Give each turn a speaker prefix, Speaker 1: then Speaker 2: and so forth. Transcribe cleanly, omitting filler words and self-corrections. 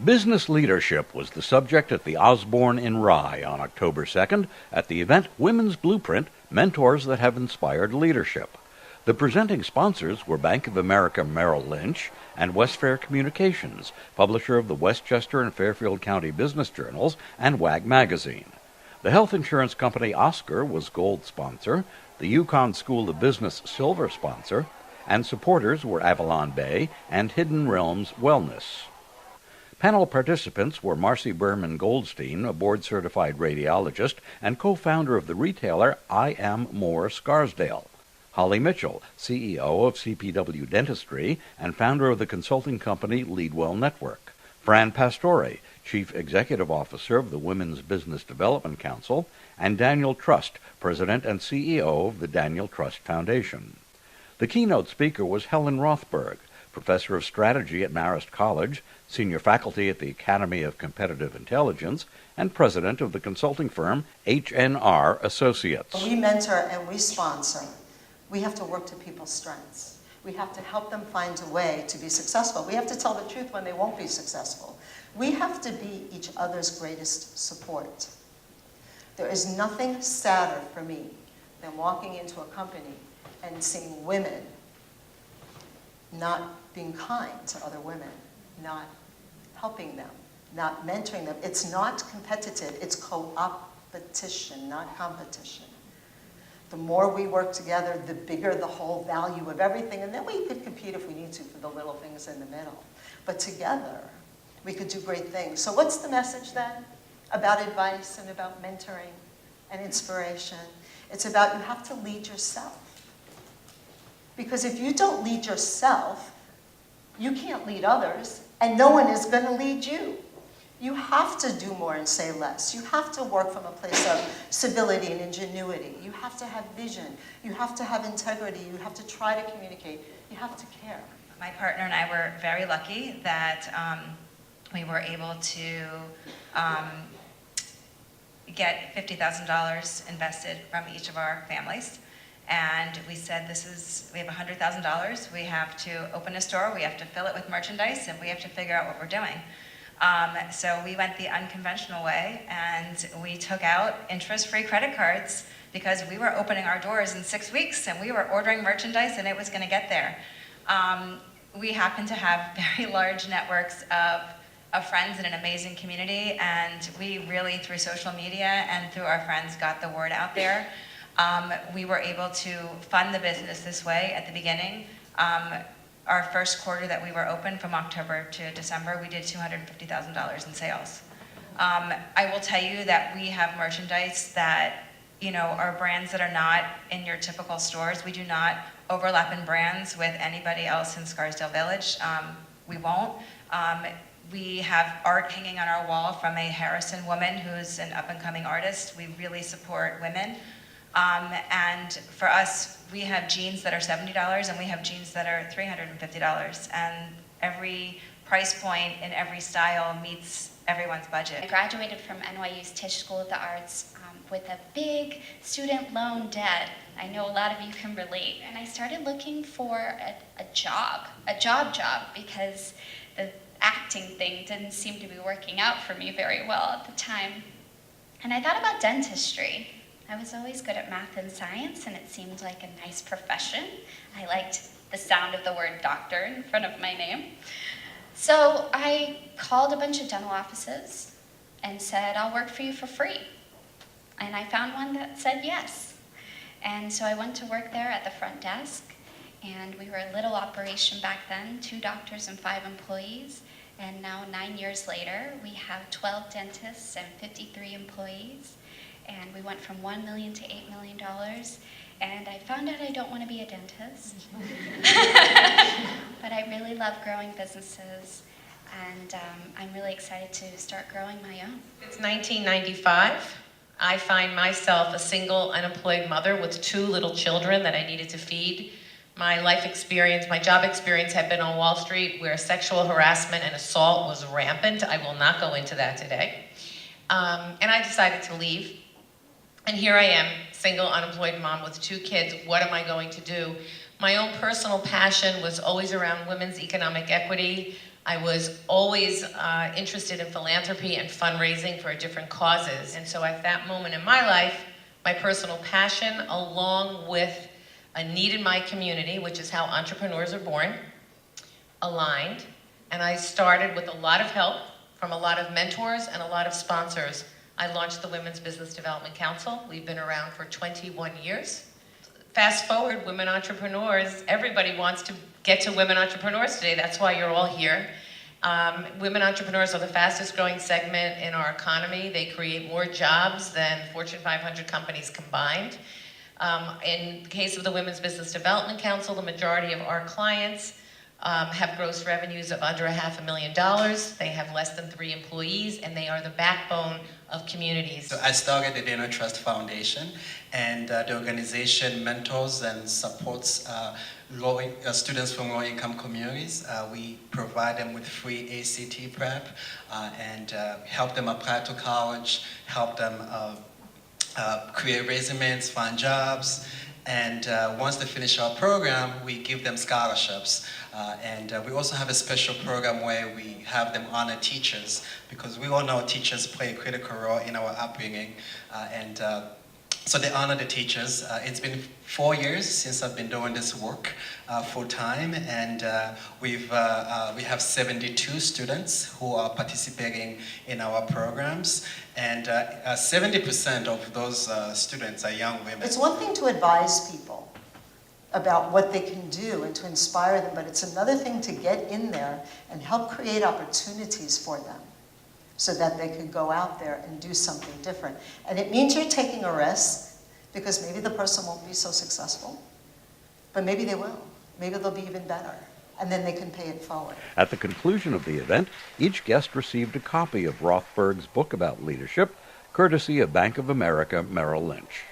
Speaker 1: Business leadership was the subject at the Osborne in Rye on October 2nd at the event Women's Blueprint, Mentors That Have Inspired Leadership. The presenting sponsors were Bank of America Merrill Lynch and Westfair Communications, publisher of the Westchester and Fairfield County Business Journals and WAG Magazine. The health insurance company Oscar was gold sponsor, the Yukon School of Business silver sponsor, and supporters were Avalon Bay and Hidden Realms Wellness. Panel participants were Marcy Berman-Goldstein, a board-certified radiologist and co-founder of the retailer I Am More Scarsdale; Holly Mitchell, CEO of CPW Dentistry and founder of the consulting company Leadwell Network; Fran Pastore, Chief Executive Officer of the Women's Business Development Council; and Daniel Trust, President and CEO of the Daniel Trust Foundation. The keynote speaker was Helen Rothberg, Professor of Strategy at Marist College, Senior Faculty at the Academy of Competitive Intelligence, and President of the consulting firm H&R Associates.
Speaker 2: We mentor and we sponsor. We have to work to people's strengths. We have to help them find a way to be successful. We have to tell the truth when they won't be successful. We have to be each other's greatest support. There is nothing sadder for me than walking into a company and seeing women not being kind to other women, not helping them, not mentoring them. It's not competitive, it's co-opetition, not competition. The more we work together, the bigger the whole value of everything, and then we could compete if we need to for the little things in the middle. But together, we could do great things. So what's the message then about advice and about mentoring and inspiration? It's about you have to lead yourself. Because if you don't lead yourself, you can't lead others, and no one is going to lead you. You have to do more and say less. You have to work from a place of civility and ingenuity. You have to have vision. You have to have integrity. You have to try to communicate. You have to care.
Speaker 3: My partner and I were very lucky that we were able to get $50,000 invested from each of our families. And we said, we have $100,000, we have to open a store, we have to fill it with merchandise, and we have to figure out what we're doing. So we went the unconventional way, and we took out interest-free credit cards because we were opening our doors in 6 weeks, and we were ordering merchandise, and it was gonna get there. We happen to have very large networks of friends in an amazing community, and we really, through social media and through our friends, got the word out there. We were able to fund the business this way at the beginning. Our first quarter that we were open, from October to December, we did $250,000 in sales. I will tell you that we have merchandise that, are brands that are not in your typical stores. We do not overlap in brands with anybody else in Scarsdale Village. We won't. We have art hanging on our wall from a Harrison woman who's an up-and-coming artist. We really support women. And for us, we have jeans that are $70 and we have jeans that are $350. And every price point and every style meets everyone's budget.
Speaker 4: I graduated from NYU's Tisch School of the Arts with a big student loan debt. I know a lot of you can relate. And I started looking for a job, because the acting thing didn't seem to be working out for me very well at the time. And I thought about dentistry. I was always good at math and science, and it seemed like a nice profession. I liked the sound of the word doctor in front of my name. So I called a bunch of dental offices and said, I'll work for you for free. And I found one that said yes. And so I went to work there at the front desk, and we were a little operation back then, 2 doctors and 5 employees. And now, 9 years later, we have 12 dentists and 53 employees. And we went from $1 million to $8 million. And I found out I don't want to be a dentist. But I really love growing businesses. And I'm really excited to start growing my own.
Speaker 5: It's 1995. I find myself a single, unemployed mother with 2 little children that I needed to feed. My life experience, my job experience had been on Wall Street, where sexual harassment and assault was rampant. I will not go into that today. And I decided to leave. And here I am, single, unemployed mom with 2 kids. What am I going to do? My own personal passion was always around women's economic equity. I was always interested in philanthropy and fundraising for different causes. And so at that moment in my life, my personal passion, along with a need in my community, which is how entrepreneurs are born, aligned. And I started with a lot of help from a lot of mentors and a lot of sponsors. I launched the Women's Business Development Council. We've been around for 21 years. Fast forward, women entrepreneurs, everybody wants to get to women entrepreneurs today. That's why you're all here. Women entrepreneurs are the fastest growing segment in our economy. They create more jobs than Fortune 500 companies combined. In the case of the Women's Business Development Council, the majority of our clients have gross revenues of under $500,000. They have less than 3 employees, and they are the backbone of communities.
Speaker 6: So I started the Dana Trust Foundation, and the organization mentors and supports students from low-income communities. We provide them with free ACT prep and help them apply to college, help them create resumes, find jobs, and once they finish our program, we give them scholarships. And we also have a special program where we have them honor teachers, because we all know teachers play a critical role in our upbringing. So they honor the teachers. It's been 4 years since I've been doing this work full time, and we have 72 students who are participating in our programs, and 70% of those students are young women.
Speaker 2: It's one thing to advise people about what they can do and to inspire them, but it's another thing to get in there and help create opportunities for them so that they can go out there and do something different. And it means you're taking a risk, because maybe the person won't be so successful, but maybe they will. Maybe they'll be even better, and then they can pay it forward.
Speaker 1: At the conclusion of the event, each guest received a copy of Rothberg's book about leadership, courtesy of Bank of America Merrill Lynch.